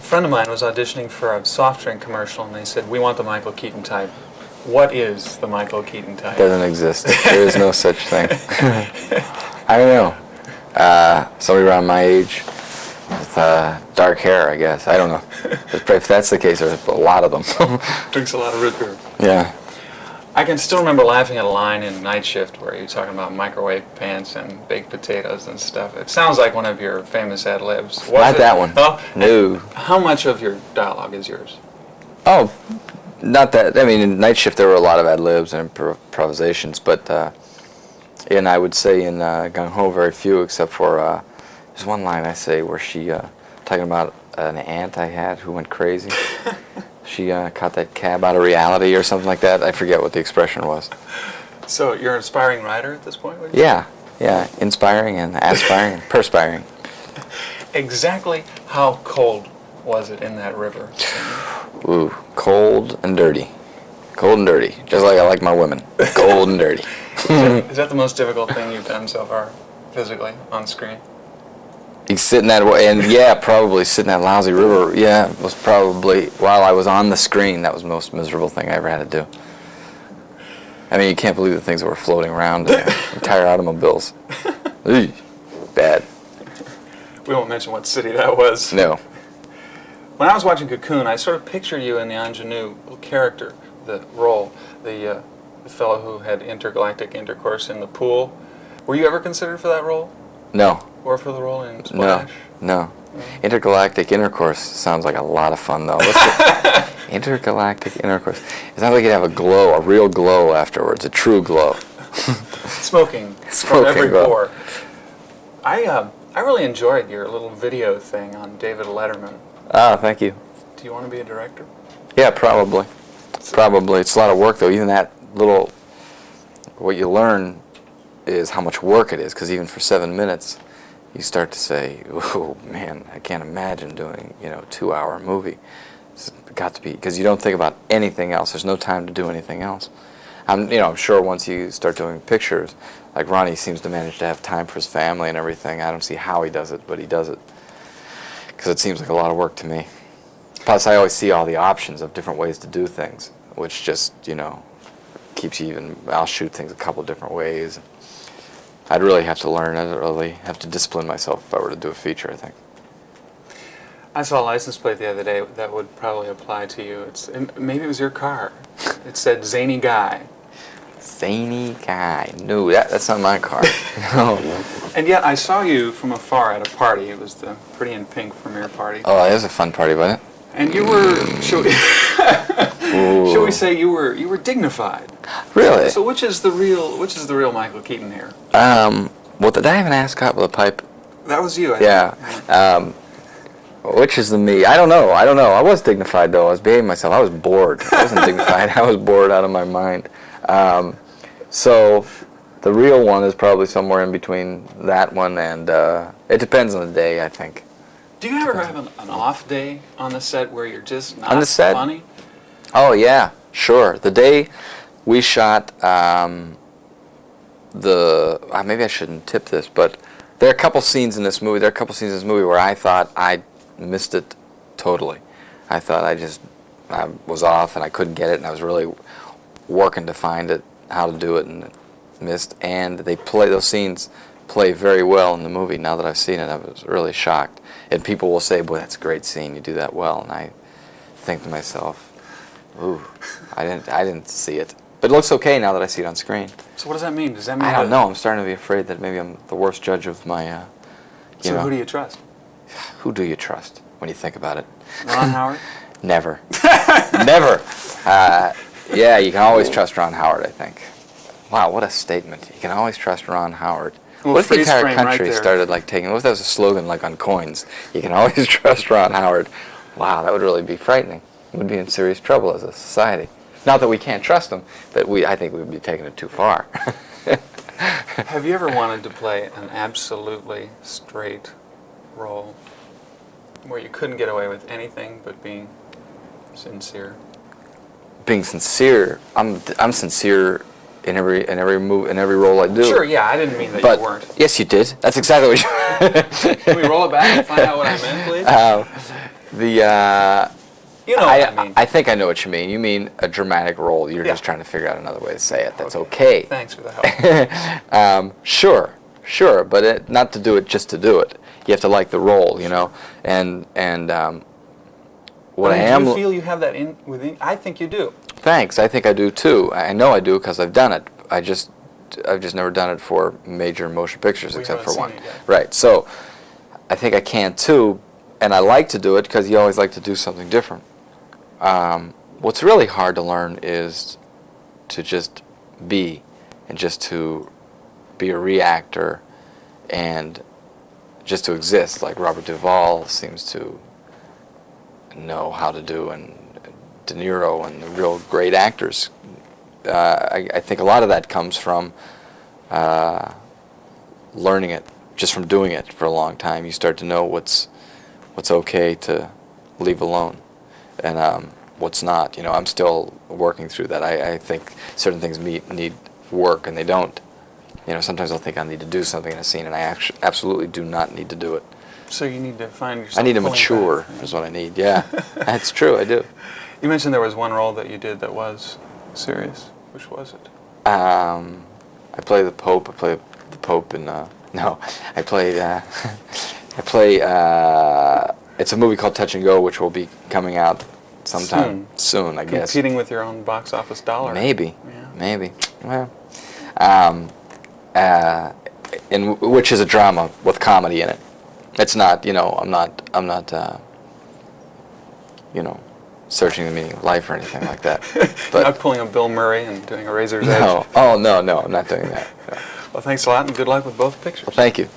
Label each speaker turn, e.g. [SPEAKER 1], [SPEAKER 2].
[SPEAKER 1] friend of mine was auditioning for a soft drink commercial, and they said, we want the Michael Keaton type. What is the Michael Keaton type?
[SPEAKER 2] Doesn't exist. There is no such thing. I don't know. Somebody around my age with dark hair, I guess. I don't know. If that's the case, there's a lot of them.
[SPEAKER 1] Drinks a lot of root beer.
[SPEAKER 2] Yeah.
[SPEAKER 1] I can still remember laughing at a line in Night Shift where you're talking about microwave pants and baked potatoes and stuff. It sounds like one of your famous ad-libs.
[SPEAKER 2] Not that one.
[SPEAKER 1] Oh,
[SPEAKER 2] no.
[SPEAKER 1] How much of your dialogue is yours?
[SPEAKER 2] Oh, not that. I mean, in Night Shift there were a lot of ad-libs and improvisations, but and I would say in Gung Ho very few, except for there's one line I say where she talking about an aunt I had who went crazy. She caught that cab out of reality or something like that. I forget what the expression was.
[SPEAKER 1] So you're an aspiring writer at this point? Would you
[SPEAKER 2] Yeah, yeah, inspiring and aspiring and perspiring.
[SPEAKER 1] Exactly how cold was it in that river?
[SPEAKER 2] Ooh, cold and dirty. Cold and dirty, just like I like my women. Cold and dirty.
[SPEAKER 1] Is that the most difficult thing you've done so far, physically, on screen?
[SPEAKER 2] He's sitting that way, and yeah, probably sitting that lousy river. Yeah, was probably while I was on the screen. That was the most miserable thing I ever had to do. I mean, you can't believe the things that were floating around entire automobiles. Eey, bad.
[SPEAKER 1] We won't mention what city that was.
[SPEAKER 2] No.
[SPEAKER 1] When I was watching Cocoon, I sort of pictured you in the Ingenu character, the role, the fellow who had intergalactic intercourse in the pool. Were you ever considered for that role?
[SPEAKER 2] No.
[SPEAKER 1] Or for the role in Splash?
[SPEAKER 2] No. Intergalactic intercourse sounds like a lot of fun, though. Intergalactic intercourse. It sounds like you'd have a glow, a real glow afterwards, a true glow.
[SPEAKER 1] Smoking from every pore. I really enjoyed your little video thing on David Letterman.
[SPEAKER 2] Ah, thank you.
[SPEAKER 1] Do you want to be a director?
[SPEAKER 2] Yeah, probably. Probably. It's a lot of work, though. Even that little, what you learn is how much work it is, because even for 7 minutes, you start to say, oh, man, I can't imagine doing, a 2-hour movie. It's got to be, because you don't think about anything else. There's no time to do anything else. I'm sure once you start doing pictures, like Ronnie seems to manage to have time for his family and everything. I don't see how he does it, but he does it. Because it seems like a lot of work to me. Plus, I always see all the options of different ways to do things, which just, keeps you even, I'll shoot things a couple different ways. I'd really have to learn. I'd really have to discipline myself if I were to do a feature, I think.
[SPEAKER 1] I saw a license plate the other day that would probably apply to you. Maybe it was your car. It said Zany Guy.
[SPEAKER 2] Zany Guy. No, that's not my car. No.
[SPEAKER 1] And yet I saw you from afar at a party. It was the Pretty in Pink premiere party.
[SPEAKER 2] Oh, it was a fun party, wasn't it?
[SPEAKER 1] And you were, shall we say, you were dignified.
[SPEAKER 2] Really?
[SPEAKER 1] So which is the real Michael Keaton here?
[SPEAKER 2] Well, did I have an ascot with a pipe?
[SPEAKER 1] That was you, I think.
[SPEAKER 2] Yeah. Which is the me? I don't know. I was dignified, though. I was behaving myself. I was bored. I wasn't dignified. I was bored out of my mind. So the real one is probably somewhere in between that one and, it depends on the day, I think.
[SPEAKER 1] Do you ever have an off day on the set where you're just not
[SPEAKER 2] on the set?
[SPEAKER 1] funny?
[SPEAKER 2] Oh, yeah, sure. The day we shot maybe I shouldn't tip this, but there are a couple scenes in this movie. Where I thought I missed it totally. I thought I was off and I couldn't get it, and I was really working to find it, how to do it, and missed. And those scenes play very well in the movie. Now that I've seen it, I was really shocked. And people will say, "Boy, that's a great scene. You do that well." And I think to myself, "Ooh, I didn't see it." But it looks okay now that I see it on screen.
[SPEAKER 1] So what does that mean? Does that mean
[SPEAKER 2] I don't know. I'm starting to be afraid that maybe I'm the worst judge of my.
[SPEAKER 1] So who do you trust?
[SPEAKER 2] Who do you trust when you think about it?
[SPEAKER 1] Ron Howard?
[SPEAKER 2] Never. Never. Yeah, you can always trust Ron Howard, I think. Wow, what a statement. You can always trust Ron Howard.
[SPEAKER 1] Well,
[SPEAKER 2] what if the entire country
[SPEAKER 1] right
[SPEAKER 2] started taking, what if that was a slogan on coins? You can always trust Ron Howard. Wow, that would really be frightening. We'd be in serious trouble as a society. Not that we can't trust him, but I think we'd be taking it too far.
[SPEAKER 1] Have you ever wanted to play an absolutely straight role where you couldn't get away with anything but being sincere?
[SPEAKER 2] Being sincere, I'm sincere in every move, in every role I do.
[SPEAKER 1] Sure, yeah, I didn't mean that you weren't.
[SPEAKER 2] Yes, you did. That's exactly what you.
[SPEAKER 1] Can we roll it back and find out what I meant, please? You know what I mean.
[SPEAKER 2] I think I know what you mean. You mean a dramatic role. You're
[SPEAKER 1] Yeah.
[SPEAKER 2] just trying to figure out another way to say it. That's okay.
[SPEAKER 1] Thanks for the help.
[SPEAKER 2] Sure, but not to do it just to do it. You have to like the role, you know. And what I am.
[SPEAKER 1] Do you feel you have that within? I think you do.
[SPEAKER 2] Thanks. I think I do too. I know I do because I've done it. I've just never done it for major motion pictures
[SPEAKER 1] We
[SPEAKER 2] except
[SPEAKER 1] haven't
[SPEAKER 2] for one.
[SPEAKER 1] seen it yet.
[SPEAKER 2] Right. So I think I can too, and I like to do it because you always like to do something different. What's really hard to learn is to just be, and just to be a reactor, and just to exist, like Robert Duvall seems to know how to do, and De Niro and the real great actors. I think a lot of that comes from learning it, just from doing it for a long time. You start to know what's okay to leave alone, and what's not. You know, I'm still working through that. I think certain things need work, and they don't. You know, sometimes I'll think I need to do something in a scene, and I absolutely do not need to do it.
[SPEAKER 1] So you need to find yourself.
[SPEAKER 2] I need to
[SPEAKER 1] pulling
[SPEAKER 2] mature,
[SPEAKER 1] back.
[SPEAKER 2] is what I need. Yeah, that's true. I do.
[SPEAKER 1] You mentioned there was one role that you did that was serious. Which was it?
[SPEAKER 2] I play the Pope. I play the Pope in. No, I played. I play. It's a movie called Touch and Go, which will be coming out sometime soon, I guess.
[SPEAKER 1] Competing with your own box office dollar.
[SPEAKER 2] Maybe.
[SPEAKER 1] Yeah.
[SPEAKER 2] Maybe. Well, which is a drama with comedy in it. It's not. You know, I'm not. You know, searching the meaning of life or anything like that. But
[SPEAKER 1] not pulling a Bill Murray and doing a Razor's
[SPEAKER 2] no.
[SPEAKER 1] Edge.
[SPEAKER 2] Oh no, I'm not doing that. No.
[SPEAKER 1] Well, thanks a lot, and good luck with both pictures.
[SPEAKER 2] Well, thank you.